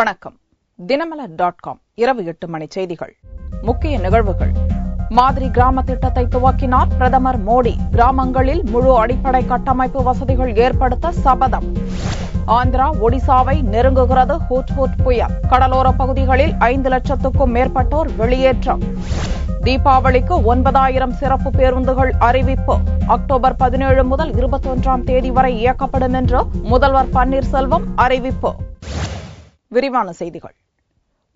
வணக்கம். தினமலர்.com இரவு 8 மணி செய்திகள். முக்கிய நிகழ்வுகள். மாதிரி கிராம திட்டத்தை துவக்கினார் பிரதமர் மோடி. கிராமங்களில் முழு அடிப்படை கட்டமைப்பு வசதிகள் ஏற்படுத்த சபதம். ஆந்திரா ஒடிசாவை நெருங்குகிறது ஹுட்ஹுட் புயல். கடலோர பகுதிகளில் 5 லட்சத்துக்கும் மேற்பட்டோர் வெளியேற்றம். தீபாவளிக்கு 9,000 சிறப்பு பேருந்துகள் அறிவிப்பு. அக்டோபர் 17 முதல் 21ஆம் தேதி வரை இயக்கப்படும் என்று முதல்வர் பன்னீர்செல்வம் அறிவிப்பு. விரிவான செய்திகள்.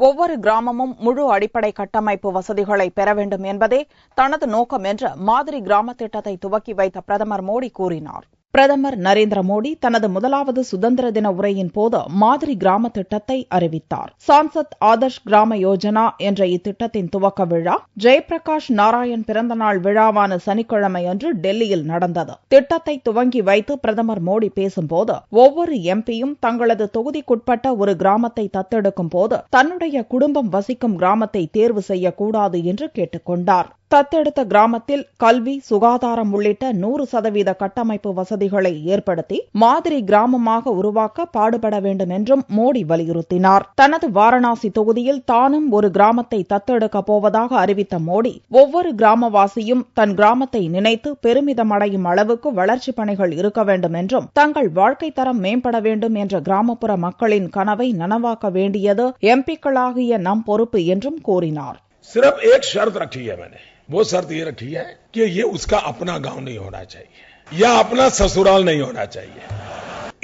ஒவ்வொரு கிராமமும் முழு அடிப்படை கட்டமைப்பு வசதிகளை பெற வேண்டும் என்பதே தனது நோக்கம் என்று மாதிரி கிராம திட்டத்தை துவக்கி வைத்த பிரதமர் மோடி கூறினார். பிரதமர் நரேந்திர மோடி தனது முதலாவது சுதந்திர தின உரையின் போது மாதிரி கிராம திட்டத்தை அறிவித்தார். சான்சத் ஆதர்ஷ் கிராம யோஜனா என்ற இத்திட்டத்தின் துவக்க விழா ஜெயபிரகாஷ் நாராயண் பிறந்தநாள் விழாவான சனிக்கிழமை அன்று டெல்லியில் நடந்தது. திட்டத்தை துவங்கி வைத்து பிரதமர் மோடி பேசும்போது ஒவ்வொரு எம்பியும் தங்களது தொகுதிக்குட்பட்ட ஒரு கிராமத்தை தத்தெடுக்கும் போது தன்னுடைய குடும்பம் வசிக்கும் கிராமத்தை தேர்வு செய்யக்கூடாது என்று கேட்டுக் கொண்டார். தத்தெடுத்த கிராமத்தில் கல்வி, சுகாதாரம் உள்ளிட்ட 100% கட்டமைப்பு வசதிகளை ஏற்படுத்தி மாதிரி கிராமமாக உருவாக்க பாடுபட வேண்டும் என்றும் மோடி வலியுறுத்தினார். தனது வாரணாசி தொகுதியில் தானும் ஒரு கிராமத்தை தத்தெடுக்கப் போவதாக அறிவித்த மோடி, ஒவ்வொரு கிராமவாசியும் தன் கிராமத்தை நினைத்து பெருமிதம் அடையும் அளவுக்கு வளர்ச்சிப் பணிகள் இருக்க வேண்டும் என்றும் தங்கள் வாழ்க்கை தரம் மேம்பட வேண்டும் என்ற கிராமப்புற மக்களின் கனவை நனவாக்க வேண்டியது எம்பிக்களாகிய நம் பொறுப்பு என்றும் கூறினார். सिर्फ एक शर्त रखी है मैंने, वो शर्त ये रखी है कि ये उसका अपना गांव नहीं होना चाहिए या अपना ससुराल नहीं होना चाहिए.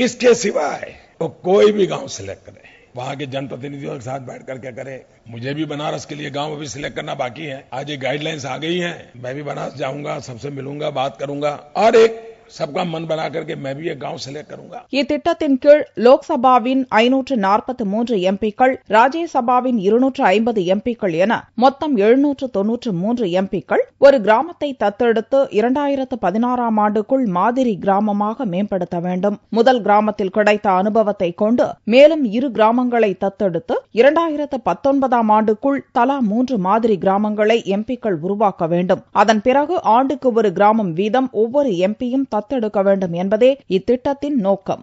इसके सिवाय वो कोई भी गांव सिलेक्ट करे, वहां के जनप्रतिनिधियों के साथ बैठ कर क्या करे. मुझे भी बनारस के लिए गांव अभी सिलेक्ट करना बाकी है. आज ये गाइडलाइंस आ गई हैं, मैं भी बनारस जाऊंगा, सबसे मिलूंगा, बात करूंगा और एक सबका मन बना करके मैं भी एक गांव सिलेक्ट करूंगा. இத்திட்டத்தின் கீழ் லோக்சபாவின் 543 எம்பிக்கள், ராஜ்யசபாவின் 250 எம்பிக்கள் என மொத்தம் 793 எம்பிக்கள் ஒரு கிராமத்தை தத்தெடுத்து 2016ஆம் ஆண்டுக்குள் மாதிரி கிராமமாக மேம்படுத்த வேண்டும். முதல் கிராமத்தில் கிடைத்த அனுபவத்தை கொண்டு மேலும் 2 கிராமங்களை தத்தெடுத்து 2019ஆம் ஆண்டுக்குள் தலா 3 மாதிரி கிராமங்களை எம்பிக்கள் உருவாக்க வேண்டும். அதன் பிறகு ஆண்டுக்கு ஒரு கிராமம் வீதம் ஒவ்வொரு எம்பியும் தத்தெடுக்க வேண்டும் என்பதே இத்திட்டத்தின் நோக்கம்.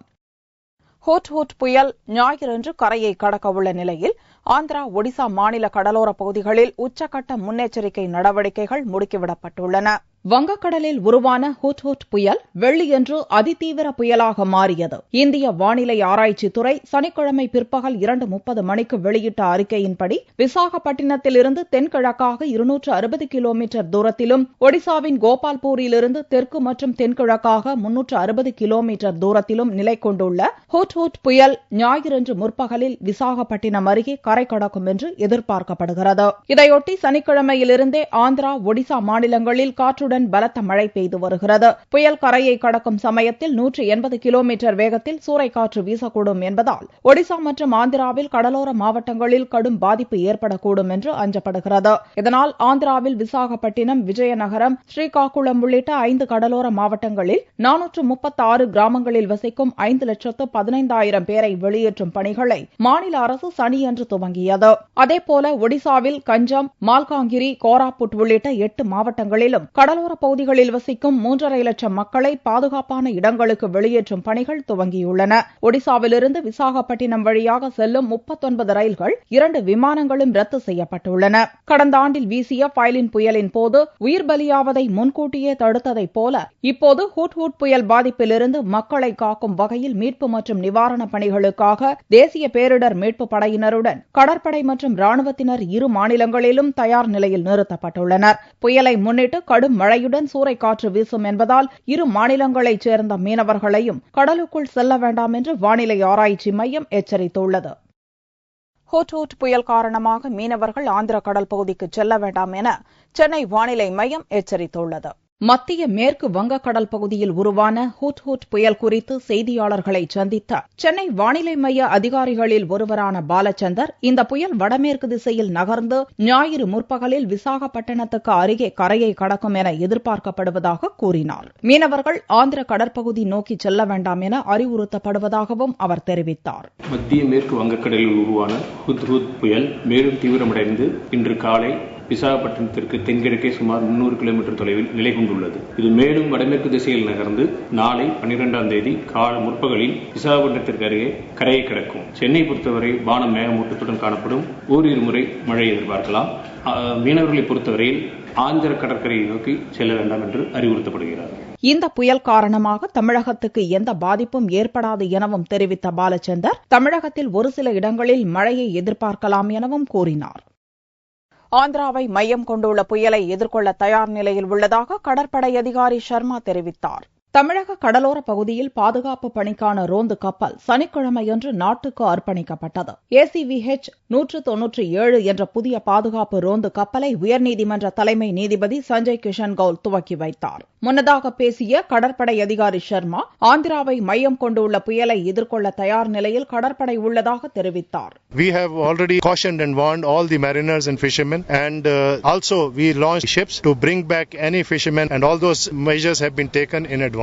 ஹுட்ஹுட் புயல் ஞாயிறன்று கரையை கடக்க உள்ள நிலையில் ஆந்திரா, ஒடிசா மாநில கடலோர பகுதிகளில் உச்சக்கட்ட முன்னெச்சரிக்கை நடவடிக்கைகள் முடுக்கிவிடப்பட்டுள்ளன. வங்கக்கடலில் உருவான ஹுட்ஹுட் புயல் வெள்ளியன்று அதிதீவிர புயலாக மாறியது. இந்திய வானிலை ஆராய்ச்சித்துறை சனிக்கிழமை பிற்பகல் 2:30 மணிக்கு வெளியிட்ட அறிக்கையின்படி விசாகப்பட்டினத்திலிருந்து தென்கிழக்காக 260 கிலோமீட்டர் தூரத்திலும், ஒடிசாவின் கோபால்பூரிலிருந்து தெற்கு மற்றும் தென்கிழக்காக 360 கிலோமீட்டர் தூரத்திலும் நிலை கொண்டுள்ள ஹுட்ஹுட் புயல் ஞாயிறன்று முற்பகலில் விசாகப்பட்டினம் அருகே கரை கடக்கும் என்று எதிர்பார்க்கப்படுகிறது. இதையொட்டி சனிக்கிழமையிலிருந்தே ஆந்திரா, ஒடிசா மாநிலங்களில் காற்று பலத்த மழை பெய்து வருகிறது. புயல் கரையை கடக்கும் சமயத்தில் 180 கிலோமீட்டர் வேகத்தில் சூறைக்காற்று வீசக்கூடும் என்பதால் ஒடிசா மற்றும் ஆந்திராவில் கடலோர மாவட்டங்களில் கடும் பாதிப்பு ஏற்படக்கூடும் என்று அஞ்சப்படுகிறது. இதனால் ஆந்திராவில் விசாகப்பட்டினம், விஜயநகரம், ஸ்ரீகாக்குளம் உள்ளிட்ட 5 கடலோர மாவட்டங்களில் 436 கிராமங்களில் வசிக்கும் 5,15,000 பேரை வெளியேற்றும் பணிகளை மாநில அரசு சனியன்று துவங்கியது. அதேபோல ஒடிசாவில் கஞ்சம், மால்காங்கிரி, கோராப்புட் உள்ளிட்ட 8 மாவட்டங்களிலும் கடலோர பகுதிகளில் வசிக்கும் 3.5 லட்சம் மக்களை பாதுகாப்பான இடங்களுக்கு வெளியேற்றும் பணிகள் துவங்கியுள்ளன. ஒடிசாவிலிருந்து விசாகப்பட்டினம் வழியாக செல்லும் 39 ரயில்கள், 2 விமானங்களும் ரத்து செய்யப்பட்டுள்ளன. கடந்த ஆண்டில் வீசிய ஃபைலின் புயலின் போது உயிர் பலியாவதை முன்கூட்டியே தடுத்ததைப் போல இப்போது ஹுட்ஹுட் புயல் பாதிப்பிலிருந்து மக்களை காக்கும் வகையில் மீட்பு மற்றும் நிவாரணப் பணிகளுக்காக தேசிய பேரிடர் மீட்பு படையினருடன் கடற்படை மற்றும் ராணுவத்தினர் 2 மாநிலங்களிலும் தயார் நிலையில் நிறுத்தப்பட்டுள்ளனர். புயலை முன்னிட்டு கடும் மழையுடன் சூறைக்காற்று வீசும் என்பதால் 2 மாநிலங்களைச் சேர்ந்த மீனவர்களையும் கடலுக்குள் செல்ல வேண்டாம் என்று வானிலை ஆராய்ச்சி மையம் எச்சரித்துள்ளது. ஹுட்ஹுட் புயல் காரணமாக மீனவர்கள் ஆந்திர கடல் பகுதிக்கு செல்ல வேண்டாம் என சென்னை வானிலை மையம் எச்சரித்துள்ளது. மத்திய மேற்கு வங்கக்கடல் பகுதியில் உருவான ஹுட்ஹுட் புயல் குறித்து செய்தியாளர்களை சந்தித்த சென்னை வானிலை மைய அதிகாரிகளில் ஒருவரான பாலச்சந்தர், இந்த புயல் வடமேற்கு திசையில் நகர்ந்து ஞாயிறு முற்பகலில் விசாகப்பட்டினத்துக்கு அருகே கரையை கடக்கும் என எதிர்பார்க்கப்படுவதாக கூறினார். மீனவர்கள் ஆந்திர கடற்பகுதி நோக்கி செல்ல வேண்டாம் என அறிவுறுத்தப்படுவதாகவும் அவர் தெரிவித்தார். மத்திய மேற்கு வங்கக்கடலில் உருவான ஹுட்ஹுட் புயல் மேலும் தீவிரமடைந்து இன்று காலை விசாகப்பட்டினத்திற்கு தென்கிழக்கே சுமார் 300 கிலோமீட்டர் தொலைவில் நிலை கொண்டுள்ளது. இது மேலும் வடமேற்கு திசையில் நகர்ந்து நாளை 12ஆம் தேதி முற்பகலில் விசாகப்பட்டினத்திற்கு அருகே கரையை கடக்கும். சென்னை பொறுத்தவரை வானம் மேகமூட்டத்துடன் காணப்படும். ஓரிரு முறை மழை எதிர்பார்க்கலாம். மீனவர்களை பொறுத்தவரையில் ஆந்திர கடற்கரையை நோக்கி செல்ல வேண்டாம் என்று அறிவுறுத்தப்படுகிறார். இந்த புயல் காரணமாக தமிழகத்துக்கு எந்த பாதிப்பும் ஏற்படாது எனவும் தெரிவித்த பாலச்சந்தர், தமிழகத்தில் ஒரு சில இடங்களில் மழையை எதிர்பார்க்கலாம் எனவும் கூறினார். ஆந்திராவை மையம் கொண்டுள்ள புயலை எதிர்கொள்ள தயார் நிலையில் உள்ளதாக கடற்படை அதிகாரி சர்மா தெரிவித்தார். தமிழக கடலோர பகுதியில் பாதுகாப்பு பணிக்கான ரோந்து கப்பல் சனிக்கிழமையன்று நாட்டுக்கு அர்ப்பணிக்கப்பட்டது. ACVH 197 என்ற புதிய பாதுகாப்பு ரோந்து கப்பலை உயர்நீதிமன்ற தலைமை நீதிபதி சஞ்சய் கிஷன் கவுல் துவக்கி வைத்தார். முன்னதாக பேசிய கடற்படை அதிகாரி சர்மா, ஆந்திராவை மையம் கொண்டுள்ள புயலை எதிர்கொள்ள தயார் நிலையில் கடற்படை உள்ளதாக தெரிவித்தார். We have already cautioned and warned all the mariners and fishermen, and also we launched ships to bring back any fishermen, and all those measures have been taken in advance.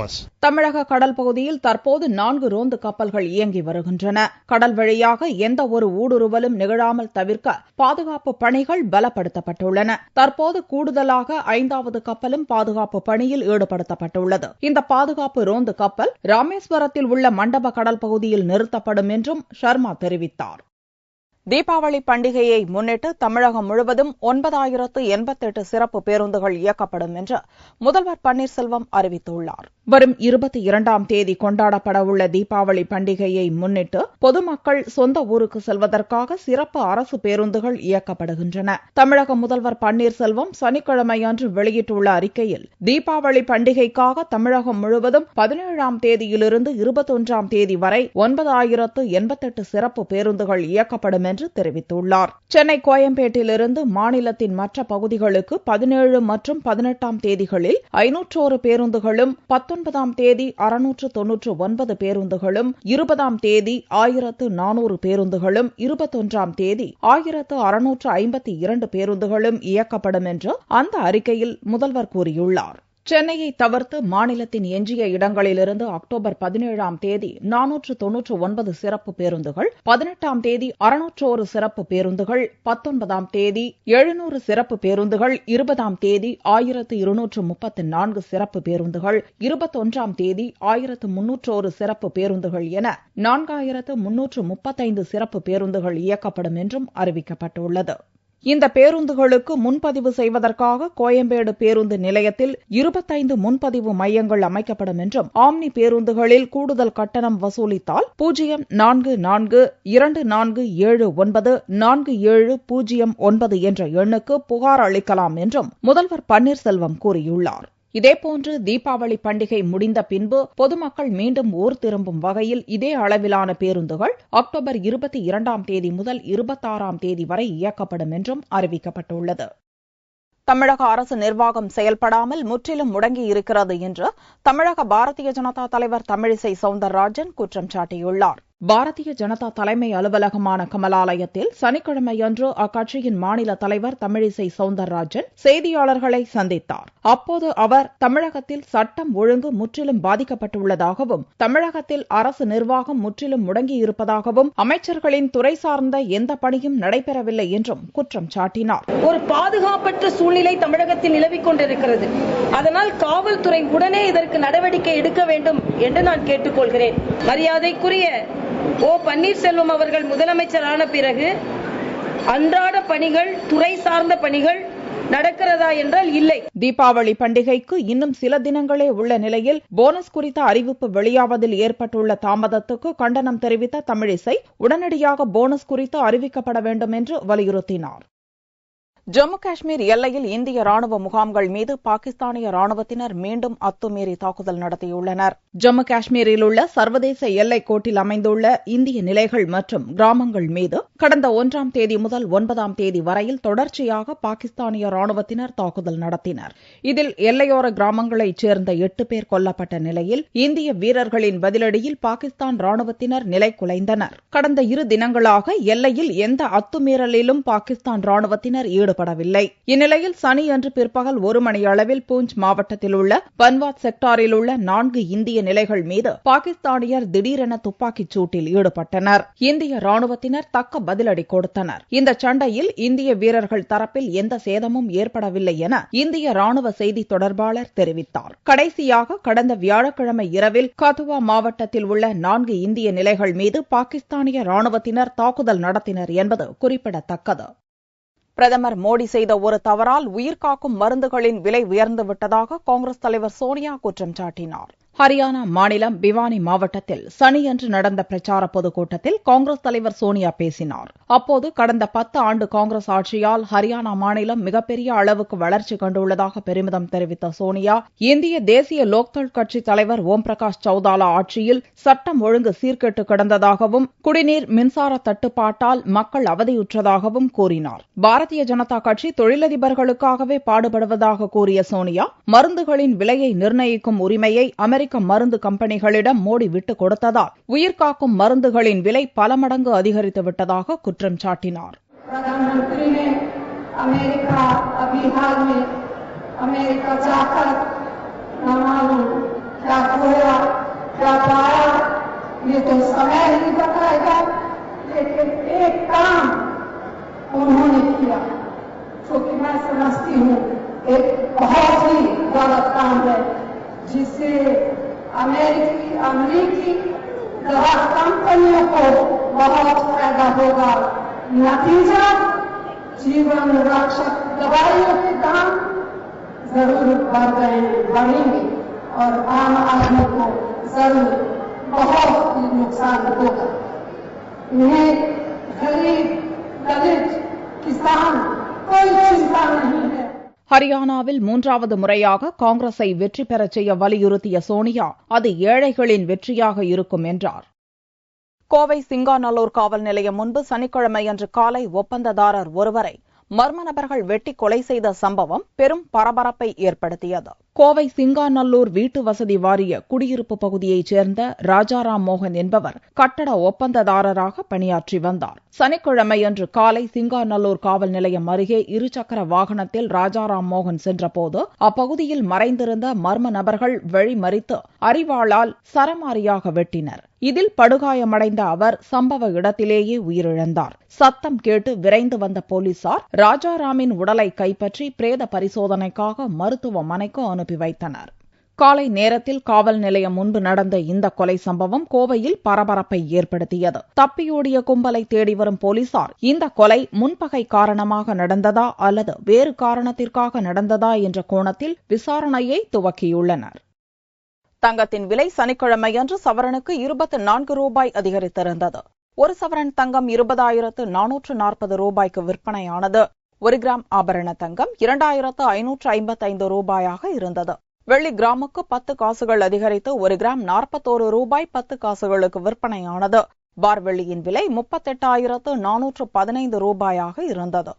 தமிழக கடல் பகுதியில் தற்போது 4 ரோந்து கப்பல்கள் இயங்கி வருகின்றன. கடல் வழியாக எந்த ஒரு ஊடுருவலும் நிகழாமல் தவிர்க்க பாதுகாப்பு பணிகள் பலப்படுத்தப்பட்டுள்ளன. தற்போது கூடுதலாக 5வது கப்பலும் பாதுகாப்பு பணியில் ஈடுபடுத்தப்பட்டுள்ளது. இந்த பாதுகாப்பு ரோந்து கப்பல் ராமேஸ்வரத்தில் உள்ள மண்டப கடல் பகுதியில் நிறுத்தப்படும் என்றும் சர்மா தெரிவித்தார். தீபாவளி பண்டிகையை முன்னிட்டு தமிழகம் முழுவதும் 9088 சிறப்பு பேருந்துகள் இயக்கப்படும் என்று முதல்வர் பன்னீர்செல்வம் அறிவித்துள்ளார். வரும் 22ஆம் தேதி கொண்டாடப்படவுள்ள தீபாவளி பண்டிகையை முன்னிட்டு பொதுமக்கள் சொந்த ஊருக்கு செல்வதற்காக சிறப்பு அரசு பேருந்துகள் இயக்கப்படுகின்றன. தமிழக முதல்வர் பன்னீர்செல்வம் சனிக்கிழமையன்று வெளியிட்டுள்ள அறிக்கையில், தீபாவளி பண்டிகைக்காக தமிழகம் முழுவதும் 17ஆம் தேதியிலிருந்து 21ஆம் தேதி வரை 9088 சிறப்பு பேருந்துகள் இயக்கப்படும் என்று தெரிவித்துள்ளார். சென்னை கோயம்பேட்டிலிருந்து மாநிலத்தின் மற்ற பகுதிகளுக்கு 17 மற்றும் 18ஆம் தேதிகளில் 501 பேருந்துகளும், 19ஆம் தேதி 699 பேருந்துகளும், 20ஆம் தேதி 1400 பேருந்துகளும், 21ஆம் தேதி 1652 பேருந்துகளும் இயக்கப்படும் என்று அந்த அறிக்கையில் முதல்வர் கூறியுள்ளார். சென்னையை தவிர்த்து மாநிலத்தின் எஞ்சிய இடங்களிலிருந்து அக்டோபர் 17ஆம் தேதி 499 சிறப்பு பேருந்துகள், 18ஆம் தேதி 601 சிறப்பு பேருந்துகள், 19ஆம் தேதி 700 சிறப்பு பேருந்துகள், 20ஆம் தேதி 1234 சிறப்பு பேருந்துகள், 21ஆம் தேதி 1301 சிறப்பு பேருந்துகள் என 4335 சிறப்பு பேருந்துகள் இயக்கப்படும் என்றும் அறிவிக்கப்பட்டுள்ளது. இந்த பேருந்துகளுக்கு முன்பதிவு செய்வதற்காக கோயம்பேடு பேருந்து நிலையத்தில் 25 முன்பதிவு மையங்கள் அமைக்கப்படும் என்றும், ஆம்னி பேருந்துகளில் கூடுதல் கட்டணம் வசூலித்தால் 042447947009 என்ற எண்ணுக்கு புகார் அளிக்கலாம் என்றும் முதல்வர் பன்னீர்செல்வம் கூறியுள்ளார். இதேபோன்று தீபாவளி பண்டிகை முடிந்த பின்பு பொதுமக்கள் மீண்டும் ஊர் திரும்பும் வகையில் இதே அளவிலான பேருந்துகள் அக்டோபர் 22ஆம் தேதி முதல் 26ஆம் தேதி வரை இயக்கப்படும் என்றும் அறிவிக்கப்பட்டுள்ளது. தமிழக அரசு நிர்வாகம் செயல்படாமல் முற்றிலும் முடங்கியிருக்கிறது என்று தமிழக பாரதிய ஜனதா தலைவர் தமிழிசை சவுந்தரராஜன் குற்றம் சாட்டியுள்ளார். பாரதிய ஜனதா தலைமை அலுவலகமான கமலாலயத்தில் சனிக்கிழமையன்று அக்கட்சியின் மாநில தலைவர் தமிழிசை சவுந்தரராஜன் செய்தியாளர்களை சந்தித்தார். அப்போது அவர் தமிழகத்தில் சட்டம் ஒழுங்கு முற்றிலும் பாதிக்கப்பட்டுள்ளதாகவும், தமிழகத்தில் அரசு நிர்வாகம் முற்றிலும் முடங்கியிருப்பதாகவும், அமைச்சர்களின் துறை சார்ந்த எந்த பணியும் நடைபெறவில்லை என்றும் குற்றம் சாட்டினார். ஒரு பாதுகாப்பற்ற சூழ்நிலை தமிழகத்தில் நிலவிக் கொண்டிருக்கிறது. அதனால் காவல்துறை உடனே இதற்கு நடவடிக்கை எடுக்க வேண்டும் என்று நான் கேட்டுக்கொள்கிறேன். மரியாதைக்குரிய பன்னீர்செல்வம் அவர்கள் முதலமைச்சரான பிறகு அன்றாட பணிகள், துறை சார்ந்த பணிகள் நடக்கிறதா என்றால் இல்லை. தீபாவளி பண்டிகைக்கு இன்னும் சில தினங்களே உள்ள நிலையில் போனஸ் குறித்த அறிவிப்பு வெளியாவதில் ஏற்பட்டுள்ள தாமதத்துக்கு கண்டனம் தெரிவித்த தமிழிசை உடனடியாக போனஸ் குறித்து அறிவிக்கப்பட வேண்டும் என்று வலியுறுத்தினார். ஜம்மு காஷ்மீர் எல்லையில் இந்திய ராணுவ முகாம்கள் மீது பாகிஸ்தானிய ராணுவத்தினர் மீண்டும் அத்துமீறி தாக்குதல் நடத்தியுள்ளனர். ஜம்மு காஷ்மீரில் உள்ள சர்வதேச எல்லைக் கோட்டில் அமைந்துள்ள இந்திய நிலைகள் மற்றும் கிராமங்கள் மீது கடந்த 1ஆம் தேதி முதல் 9ஆம் தேதி வரையில் தொடர்ச்சியாக பாகிஸ்தானிய ராணுவத்தினர் தாக்குதல் நடத்தினர். இதில் எல்லையோர கிராமங்களைச் சேர்ந்த 8 பேர் கொல்லப்பட்ட நிலையில் இந்திய வீரர்களின் பதிலடியில் பாகிஸ்தான் ராணுவத்தினர் நிலைகுலைந்தனர். கடந்த 2 தினங்களாக எல்லையில் எந்த அத்துமீறலிலும் பாகிஸ்தான் ராணுவத்தினர் ஈடுபட்டனர். ஈடுபடவில்லை. இந்நிலையில் சனியன்று பிற்பகல் 1 மணி அளவில் பூஞ்ச் மாவட்டத்தில் உள்ள பன்வாத் செக்டாரில் உள்ள 4 இந்திய நிலைகள் மீது பாகிஸ்தானியர் திடீரென துப்பாக்கிச் சூட்டில் ஈடுபட்டனர். இந்திய ராணுவத்தினர் தக்க பதிலடி கொடுத்தனர். இந்த சண்டையில் இந்திய வீரர்கள் தரப்பில் எந்த சேதமும் ஏற்படவில்லை என இந்திய ராணுவ செய்தி தொடர்பாளர் தெரிவித்தார். கடைசியாக கடந்த வியாழக்கிழமை இரவில் கதுவா மாவட்டத்தில் உள்ள 4 இந்திய நிலைகள் மீது பாகிஸ்தானிய ராணுவத்தினர் தாக்குதல் நடத்தினர் என்பது குறிப்பிடத்தக்கது. பிரதமர் மோடி செய்த ஒரு தவறால் உயிர்காக்கும் மருந்துகளின் விலை உயர்ந்துவிட்டதாக காங்கிரஸ் தலைவர் சோனியா குற்றம் சாட்டினார். ஹரியானா மாநிலம் பிவானி மாவட்டத்தில் சனியன்று நடந்த பிரச்சார பொதுக்கூட்டத்தில் காங்கிரஸ் தலைவர் சோனியா பேசினார். அப்போது கடந்த 10 ஆண்டு காங்கிரஸ் ஆட்சியால் ஹரியானா மாநிலம் மிகப்பெரிய அளவுக்கு வளர்ச்சி கண்டுள்ளதாக பெருமிதம் தெரிவித்த சோனியா, இந்திய தேசிய லோக்தள் கட்சி தலைவர் ஓம் பிரகாஷ் சௌதாலா ஆட்சியில் சட்டம் ஒழுங்கு சீர்கெட்டு கிடந்ததாகவும் குடிநீர் மின்சார தட்டுப்பாட்டால் மக்கள் அவதியுற்றதாகவும் கூறினார். பாரதிய ஜனதா கட்சி தொழிலதிபர்களுக்காகவே பாடுபடுவதாக கூறிய சோனியா, மருந்துகளின் விலையை நிர்ணயிக்கும் உரிமையை அமெரிக்க மருந்து கம்பெனிகளிடம் மோடி விட்டுக் கொடுத்ததால் உயிர்காக்கும் மருந்துகளின் விலை பல மடங்கு அதிகரித்து விட்டதாக குற்றம் சாட்டினார். प्रधानमंत्री ने अमेरिका अभी हाल में अमेरिका जाकर न मालूम क्या खोया क्या पाया, ये तो समय ही बताएगा, लेकिन एक काम उन्होंने किया जो कि मैं समझती हूँ एक बहुत ही गलत काम है, जिससे अमेरिकी दवा कंपनियों को बहुत फायदा होगा। नतीजा जीवन रक्षक दवाइयों के दाम जरूर बढ़ेंगे और आम आदमी को जरूर बहुत नुकसान होगा। इन्हें गरीब दलित किसान कोई चिंता नहीं है. ஹரியானாவில் 3வது முறையாக காங்கிரஸை வெற்றி பெறச் செய்ய வலியுறுத்திய சோனியா, அது ஏழைகளின் வெற்றியாக இருக்கும் என்றார். கோவை சிங்காநல்லூர் காவல் நிலையம் முன்பு சனிக்கிழமையன்று காலை ஒப்பந்ததாரர் ஒருவரை மர்ம நபர்கள் வெட்டி கொலை செய்த சம்பவம் பெரும் பரபரப்பை ஏற்படுத்தியது. கோவை சிங்காநல்லூர் வீட்டு வசதி வாரிய குடியிருப்பு பகுதியைச் சேர்ந்த ராஜாராம் மோகன் என்பவர் கட்டட ஒப்பந்ததாரராக பணியாற்றி வந்தார். சனிக்கிழமையன்று காலை சிங்காநல்லூர் காவல் நிலையம் அருகே இருசக்கர வாகனத்தில் ராஜாராம் மோகன் சென்றபோது அப்பகுதியில் மறைந்திருந்த மர்ம நபர்கள் வழிமறித்து அரிவாளால் சரமாரியாக வெட்டினர். இதில் படுகாயமடைந்த அவர் சம்பவ இடத்திலேயே உயிரிழந்தார். சத்தம் கேட்டு விரைந்து வந்த போலீசார் ராஜாராமின் உடலை கைப்பற்றி பிரேத பரிசோதனைக்காக மருத்துவமனைக்கு அனுப்பி வைத்தனர். காலை நேரத்தில் காவல் நிலையம் முன்பு நடந்த இந்த கொலை சம்பவம் கோவையில் பரபரப்பை ஏற்படுத்தியது. தப்பியோடிய கும்பலை தேடி வரும் போலீசார் இந்த கொலை முன்பகை காரணமாக நடந்ததா அல்லது வேறு காரணத்திற்காக நடந்ததா என்ற கோணத்தில் விசாரணையை துவக்கியுள்ளனர். தங்கத்தின் விலை சனிக்கிழமையன்று சவரனுக்கு 24 ரூபாய் அதிகரித்திருந்தது. ஒரு சவரன் தங்கம் 20,440 ரூபாய்க்கு விற்பனையானது. 1 கிராம் ஆபரண தங்கம் 2,555 ரூபாயாக இருந்தது. வெள்ளி கிராமுக்கு 10 காசுகள் அதிகரித்து 1 கிராம் 41 ரூபாய் 10 காசுகளுக்கு விற்பனையானது. பார் வெள்ளியின் விலை 38,415 ரூபாயாக இருந்தது.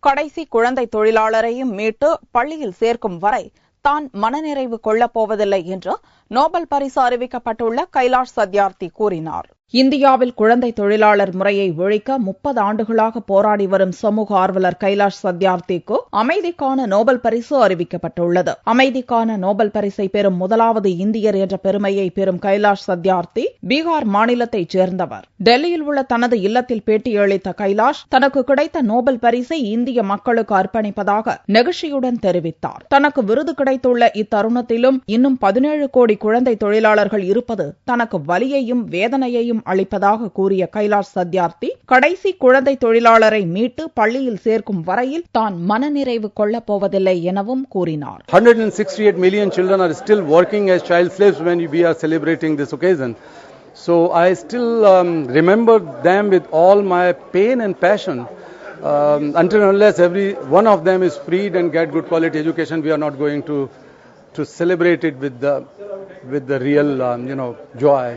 கடைசி குழந்தை தொழிலாளரையும் மீட்டு பள்ளியில் சேர்க்கும் வரை தான் மனநிறைவு கொள்ளப் போவதில்லை என்று நோபல் பரிசு அறிவிக்கப்பட்டுள்ள கைலாஷ் சத்யார்த்தி கூறினார். இந்தியாவில் குழந்தை தொழிலாளர் முறையை ஒழிக்க 30 ஆண்டுகளாக போராடி வரும் சமூக ஆர்வலர் கைலாஷ் சத்யார்த்திக்கு அமைதிக்கான நோபல் பரிசு அறிவிக்கப்பட்டுள்ளது. அமைதிக்கான நோபல் பரிசை பெறும் முதலாவது இந்தியர் என்ற பெருமையை பெறும் கைலாஷ் சத்யார்த்தி பீகார் மாநிலத்தைச் சேர்ந்தவர். டெல்லியில் உள்ள தனது இல்லத்தில் பேட்டியளித்த கைலாஷ் தனக்கு கிடைத்த நோபல் பரிசை இந்திய மக்களுக்கு அர்ப்பணிப்பதாக நெகிழ்ச்சியுடன் தெரிவித்தார். தனக்கு விருது கிடைத்துள்ள இத்தருணத்திலும் இன்னும் 17 கோடி குழந்தை தொழிலாளர்கள் இருப்பது தனக்கு வலியையும் வேதனையையும் அளிப்பதாக கூறிய கைலாஷ் சத்யார்த்தி கடைசி குழந்தை தொழிலாளரை மீட்டு பள்ளியில் சேர்க்கும் வரையில் தான் மனநிறைவு கொள்ளப் போவதில்லை எனவும் கூறினார். 168 million children are still working as child slaves when we are celebrating this occasion. So I still remember them with all my pain and passion. Until and unless every one of them is freed and get good quality education, we are not going to celebrate it with the real joy.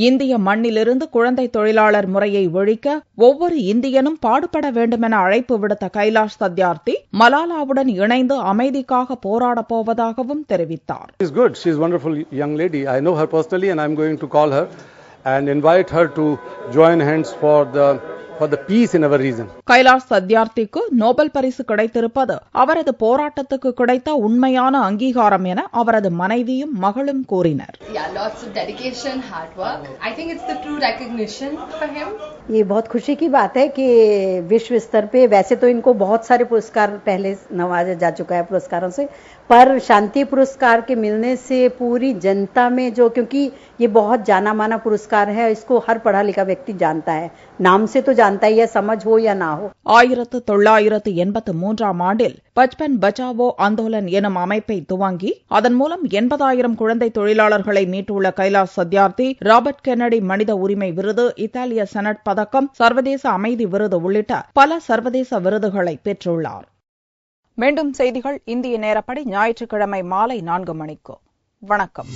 இந்திய மண்ணிலிருந்து குழந்தை தொழிலாளர் முறையை ஒழிக்க ஒவ்வொரு இந்தியனும் பாடுபட வேண்டுமென அழைப்பு விடுத்த கைலாஷ் சத்யார்த்தி மலாலாவுடன் இணைந்து அமைதிக்காக போராடப் போவதாகவும் தெரிவித்தார். She is good. She is a wonderful young lady. I know her personally and I am going to call her and invite her to join hands for the for the peace in our region. Kailash சத்யார்த்திக்கு Nobel பரிசு கிடைத்திருப்பது அவரது போராட்டத்துக்கு கிடைத்த உண்மையான அங்கீகாரம் என அவரது மனைவியும் மகளும் கூறினர். Lots of dedication, hard work. I think it's the true recognition for him. ये बहुत खुशी की बात है कि विश्व स्तर पे वैसे तो इनको बहुत सारे पुरस्कार पहले नवाजा जा चुका है पुरस्कारों से, पर शांति पुरस्कार के मिलने से पूरी जनता में जो, क्योंकि ये बहुत जाना माना पुरस्कार है, इसको हर पढ़ा लिखा व्यक्ति जानता है, नाम से तो जानता ही है, समझ हो या ना हो. 1983 ஆண்டில் பச்பன் பச்சாவோ ஆந்தோலன் எனும் அமைப்பை துவங்கி அதன் மூலம் 80,000 குழந்தை தொழிலாளர்களை மீட்டுள்ள கைலாஷ் சத்யார்த்தி ராபர்ட் கென்னடி மனித உரிமை விருது, இத்தாலிய செனட் பதக்கம், சர்வதேச அமைதி விருது உள்ளிட்ட பல சர்வதேச விருதுகளை பெற்றுள்ளார். மீண்டும் செய்திகள் இந்திய நேரப்படி ஞாயிற்றுக்கிழமை மாலை 4 மணிக்கு. வணக்கம்.